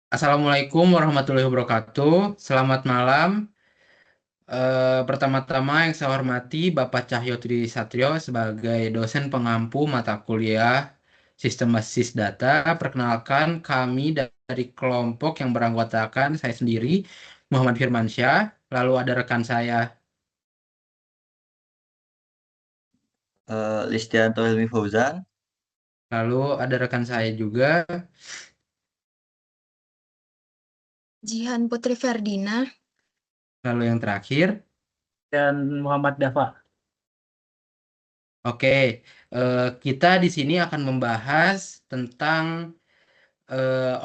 Assalamualaikum warahmatullahi wabarakatuh. Selamat malam. Pertama-tama yang saya hormati Bapak Cahyo Satrio sebagai dosen pengampu mata kuliah Sistem Basis Data. Perkenalkan kami dari kelompok yang beranggotakan saya sendiri, Muhammad Firmansyah. Lalu ada rekan saya, Listianto Hilmi Fauzan. lalu ada rekan saya juga, Jihan Putri Ferdina. lalu yang terakhir. Dan Muhammad Dafa. Oke, kita di sini akan membahas tentang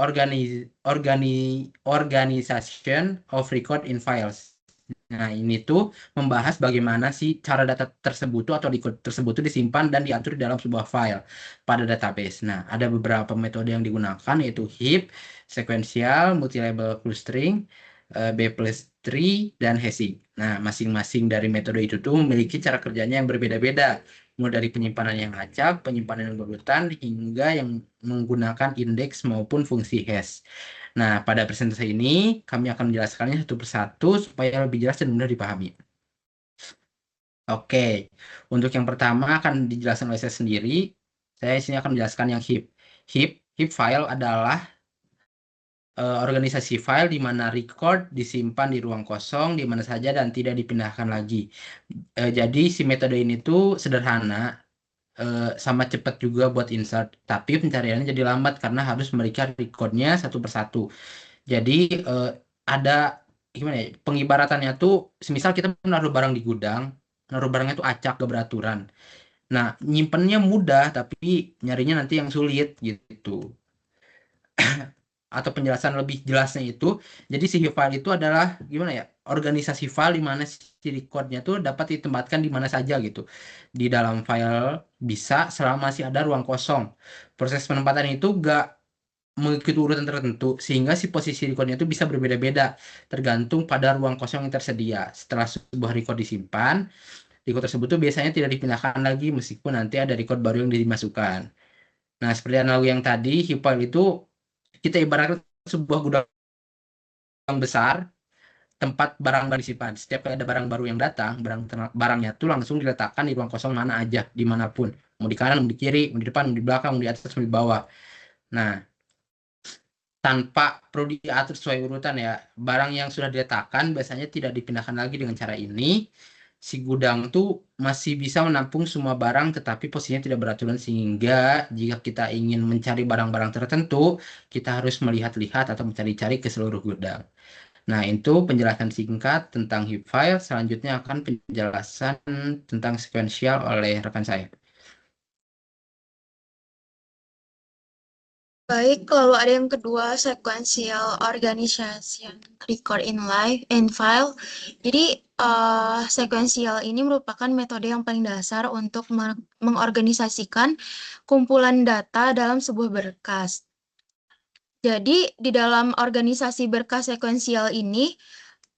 organi organi organization of record in files. Nah, ini tuh membahas bagaimana sih cara data tersebut tuh atau record tersebut tuh disimpan dan diatur di dalam sebuah file pada database. Nah, ada beberapa metode yang digunakan yaitu heap, sequential, multi-level clustering, B+tree, dan hashing. Nah, masing-masing dari metode itu tuh memiliki cara kerjanya yang berbeda-beda, mulai dari penyimpanan yang acak, penyimpanan yang berurutan, hingga yang menggunakan indeks maupun fungsi hash. Nah, pada presentasi ini kami akan menjelaskannya satu persatu supaya lebih jelas dan mudah dipahami. Oke, untuk yang pertama akan dijelaskan oleh saya sendiri. Saya di sini akan menjelaskan yang heap. Heap file adalah organisasi file di mana record disimpan di ruang kosong di mana saja dan tidak dipindahkan lagi. Jadi si metode ini tuh sederhana, sama cepat juga buat insert, tapi pencariannya jadi lambat karena harus mereka recordnya satu persatu. Jadi eh, ada gimana ya? Pengibaratannya tuh, semisal kita menaruh barang di gudang, naruh barangnya tuh acak gak beraturan. Nah, nyimpennya mudah, tapi nyarinya nanti yang sulit gitu. Atau penjelasan lebih jelasnya itu, jadi si file itu adalah gimana ya? Organisasi file di mana si recordnya tuh dapat ditempatkan di mana saja gitu. Di dalam file bisa selama masih ada ruang kosong. Proses penempatan itu gak mengikuti urutan tertentu sehingga si posisi recordnya itu bisa berbeda-beda tergantung pada ruang kosong yang tersedia. Setelah sebuah record disimpan, record tersebut tuh biasanya tidak dipindahkan lagi meskipun nanti ada record baru yang dimasukkan. Nah, seperti analogi yang tadi, heap file itu kita ibaratkan sebuah gudang besar tempat barang-barang disimpan. Setiap kali ada barang baru yang datang, barangnya tuh langsung diletakkan di ruang kosong mana aja, dimanapun. Mau di kanan, mau di kiri, mau di depan, mau di belakang, mau di atas, mau di bawah. Nah, tanpa perlu diatur sesuai urutan ya. Barang yang sudah diletakkan biasanya tidak dipindahkan lagi dengan cara ini. Si gudang tuh masih bisa menampung semua barang tetapi posisinya tidak beraturan sehingga jika kita ingin mencari barang-barang tertentu, kita harus melihat-lihat atau mencari-cari ke seluruh gudang. Nah, itu penjelasan singkat tentang heap file. Selanjutnya akan penjelasan tentang sequential oleh rekan saya. Baik, lalu ada yang kedua, sequential organization record in file. Jadi, sequential ini merupakan metode yang paling dasar untuk mengorganisasikan kumpulan data dalam sebuah berkas. Jadi, di dalam organisasi berkas sekuensial ini,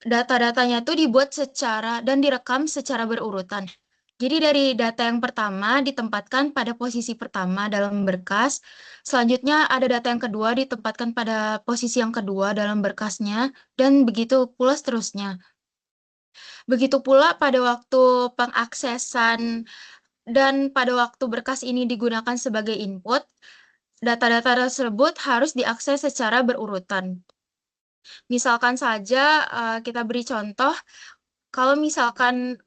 data-datanya tuh dibuat dan direkam secara berurutan. Jadi dari data yang pertama ditempatkan pada posisi pertama dalam berkas, selanjutnya ada data yang kedua ditempatkan pada posisi yang kedua dalam berkasnya, dan begitu pula seterusnya. Begitu pula pada waktu pengaksesan dan pada waktu berkas ini digunakan sebagai input, data-data tersebut harus diakses secara berurutan. Misalkan saja kita beri contoh, kalau misalkan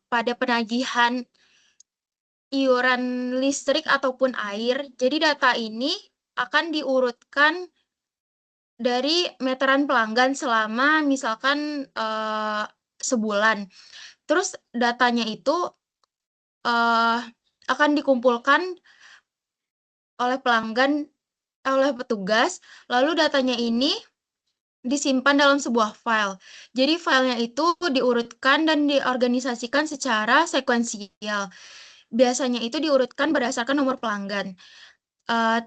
pada penagihan iuran listrik ataupun air, jadi data ini akan diurutkan dari meteran pelanggan selama misalkan sebulan. Terus datanya itu akan dikumpulkan oleh pelanggan, oleh petugas, lalu datanya ini disimpan dalam sebuah file. Jadi filenya itu diurutkan dan diorganisasikan secara sekuensial. Biasanya itu diurutkan berdasarkan nomor pelanggan.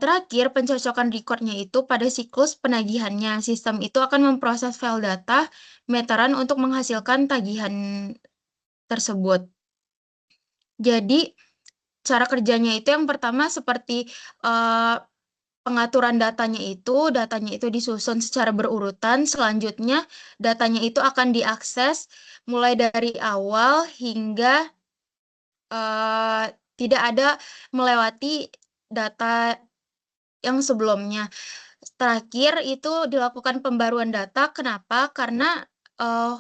Terakhir, pencocokan recordnya itu pada siklus penagihannya. Sistem itu akan memproses file data meteran untuk menghasilkan tagihan tersebut. Jadi, cara kerjanya itu yang pertama seperti pengaturan datanya itu disusun secara berurutan. Selanjutnya datanya itu akan diakses mulai dari awal hingga tidak ada melewati data yang sebelumnya. Terakhir itu dilakukan pembaruan data. Kenapa? Karena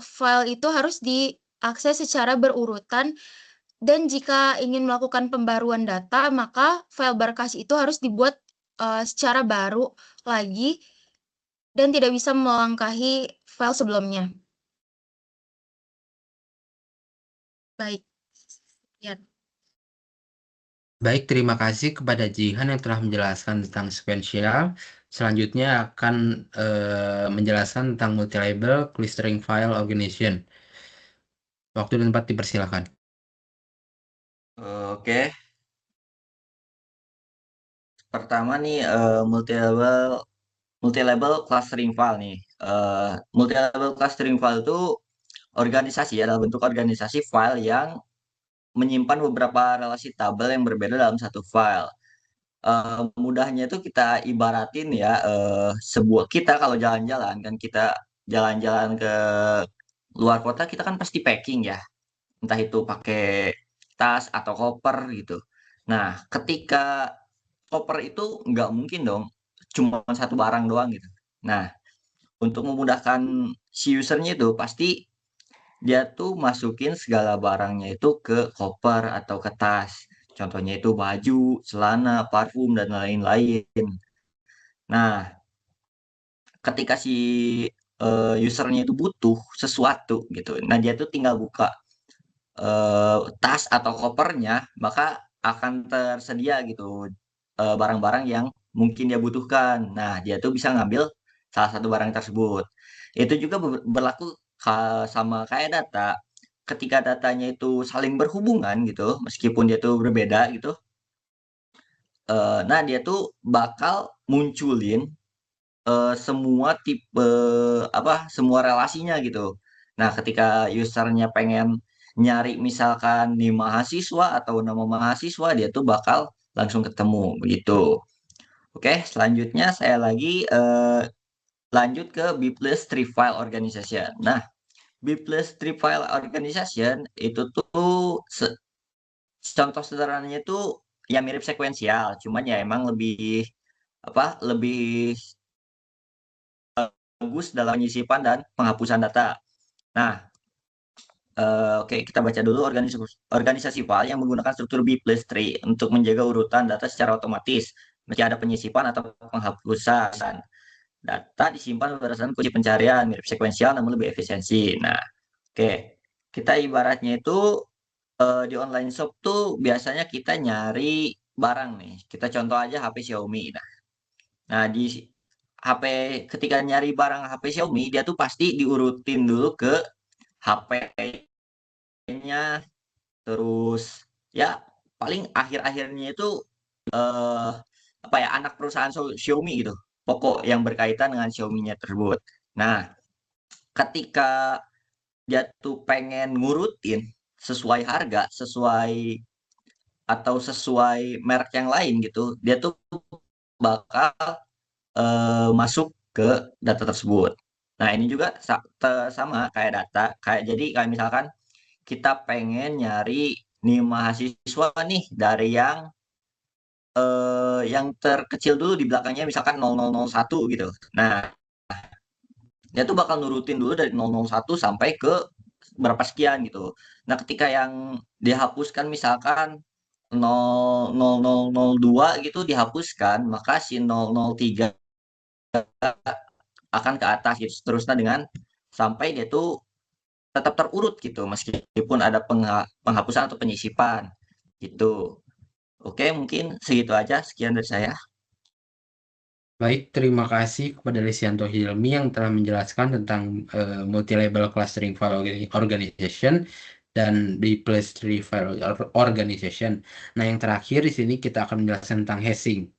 file itu harus diakses secara berurutan. Dan jika ingin melakukan pembaruan data, maka file berkas itu harus dibuat secara baru lagi dan tidak bisa melangkahi file sebelumnya. Baik. Ya. Baik, terima kasih kepada Jihan yang telah menjelaskan tentang sequential. Selanjutnya akan menjelaskan tentang multi-label clustering file organization. Waktu dan tempat dipersilakan. Oke, pertama nih multi-label clustering file nih. Multi-label clustering file itu organisasi ya, dalam bentuk organisasi file yang menyimpan beberapa relasi tabel yang berbeda dalam satu file. Mudahnya itu kita ibaratin ya, kita kalau jalan-jalan kan, kita jalan-jalan ke luar kota, kita kan pasti packing ya, entah itu pakai tas atau koper gitu. Nah, ketika koper itu nggak mungkin dong cuma satu barang doang gitu. Nah, untuk memudahkan si usernya itu pasti dia tuh masukin segala barangnya itu ke koper atau ke tas. Contohnya itu baju, celana, parfum, dan lain-lain. Nah, ketika si usernya itu butuh sesuatu gitu, nah dia tuh tinggal buka tas atau kopernya, maka akan tersedia gitu barang-barang yang mungkin dia butuhkan. Nah, dia tuh bisa ngambil salah satu barang tersebut. Itu juga berlaku sama kayak data. Ketika datanya itu saling berhubungan gitu, meskipun dia tuh berbeda gitu, nah dia tuh bakal munculin semua tipe semua relasinya gitu. Nah, ketika usernya pengen nyari misalkan nih mahasiswa atau nama mahasiswa, dia tuh bakal langsung ketemu begitu. Oke, selanjutnya saya lagi lanjut ke B plus tree file organization. Nah, B plus tree file organization itu tuh contoh sederhananya tuh ya mirip sekuensial, cuman ya emang lebih lebih bagus dalam penyisipan dan penghapusan data. Nah, oke, kita baca dulu organisasi file yang menggunakan struktur B plus tree untuk menjaga urutan data secara otomatis, meski ada penyisipan atau penghapusan. Data disimpan berdasarkan kunci pencarian, mirip sekuensial namun lebih efisiensi. Nah, oke, kita ibaratnya itu di online shop tuh biasanya kita nyari barang nih. Kita contoh aja HP Xiaomi. Nah, di HP ketika nyari barang HP Xiaomi, dia tuh pasti diurutin dulu ke HP-nya, terus ya paling akhir-akhirnya itu eh anak perusahaan Xiaomi gitu, pokok yang berkaitan dengan Xiaomi-nya tersebut. Nah, ketika dia tuh pengen ngurutin sesuai harga, sesuai merek yang lain gitu, dia tuh bakal masuk ke data tersebut. Nah, ini juga sama kayak data, kayak misalkan kita pengen nyari nih mahasiswa nih dari yang terkecil dulu di belakangnya misalkan 0001 gitu. Nah, dia tuh bakal nurutin dulu dari 001 sampai ke berapa sekian gitu. Nah, ketika yang dihapuskan misalkan 00002 gitu dihapuskan, maka si 003 akan ke atas gitu seterusnya dengan sampai dia tuh tetap terurut gitu meskipun ada penghapusan atau penyisipan gitu. Oke, mungkin segitu aja. Sekian dari saya. Baik, terima kasih kepada Lesianto Hilmi yang telah menjelaskan tentang multi-label clustering file organization dan B plus tree file organization. Nah, yang terakhir di sini kita akan menjelaskan tentang hashing.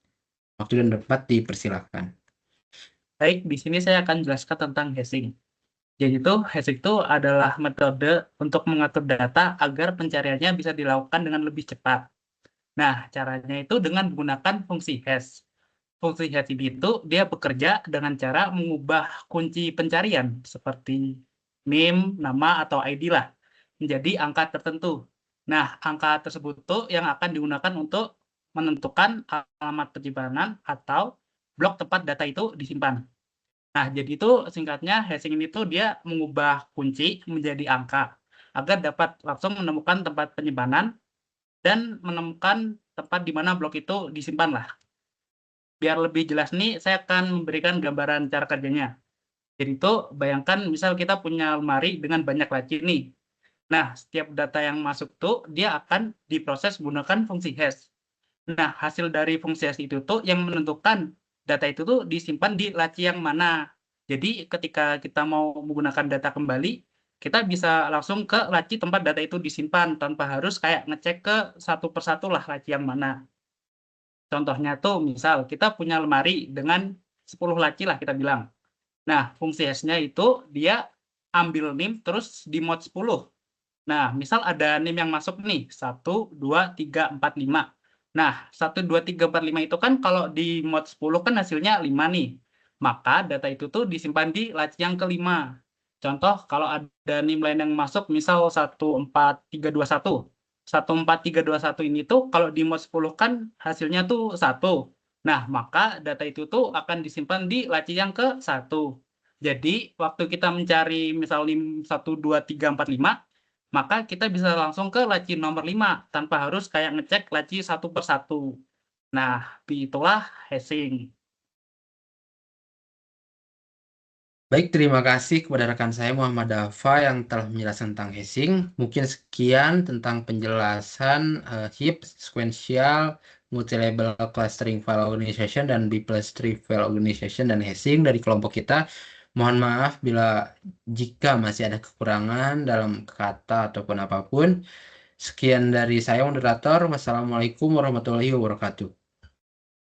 Waktu dan tempat dipersilakan. Baik, di sini saya akan jelaskan tentang hashing. Jadi hashing itu adalah metode untuk mengatur data agar pencariannya bisa dilakukan dengan lebih cepat. Nah, caranya itu dengan menggunakan fungsi hash. fungsi hash ini itu dia bekerja dengan cara mengubah kunci pencarian seperti name, nama, atau ID lah menjadi angka tertentu. Nah, angka tersebut tuh yang akan digunakan untuk menentukan alamat penyimpanan atau blok tempat data itu disimpan. Nah, jadi itu singkatnya hashing ini tuh dia mengubah kunci menjadi angka agar dapat langsung menemukan tempat penyimpanan dan menemukan tempat di mana blok itu disimpan lah. Biar lebih jelas nih, saya akan memberikan gambaran cara kerjanya. Jadi itu bayangkan misal kita punya lemari dengan banyak laci nih. Nah, setiap data yang masuk tuh dia akan diproses menggunakan fungsi hash. Nah, hasil dari fungsi hash itu tuh yang menentukan data itu tuh disimpan di laci yang mana. Jadi ketika kita mau menggunakan data kembali, kita bisa langsung ke laci tempat data itu disimpan tanpa harus kayak ngecek ke satu persatu lah laci yang mana. Contohnya tuh misal kita punya lemari dengan 10 laci lah kita bilang. Nah, fungsi hash-nya itu dia ambil name terus di mod 10. Nah, misal ada name yang masuk nih, 1, 2, 3, 4, 5. Nah, 1, 2, 3, 4, 5 itu kan kalau di mod 10 kan hasilnya 5 nih. Maka data itu tuh disimpan di laci yang kelima. Contoh, kalau ada name lain yang masuk, misal 1, 4, 3, 2, 1. 1, 4, 3, 2, 1 ini tuh kalau di mod 10 kan hasilnya tuh 1. Nah, maka data itu tuh akan disimpan di laci yang ke-1. Jadi, waktu kita mencari misal 1, 2, 3, 4, 5, maka kita bisa langsung ke laci nomor 5 tanpa harus kayak ngecek laci satu per satu. Nah, itulah hashing. Baik, terima kasih kepada rekan saya Muhammad Dafa yang telah menjelaskan tentang hashing. Mungkin sekian tentang penjelasan heap, sequential, multi-level clustering file organization, dan B+3 file organization dan hashing dari kelompok kita. Mohon maaf bila jika masih ada kekurangan dalam kata ataupun apapun. Sekian dari saya, moderator. Wassalamualaikum warahmatullahi wabarakatuh.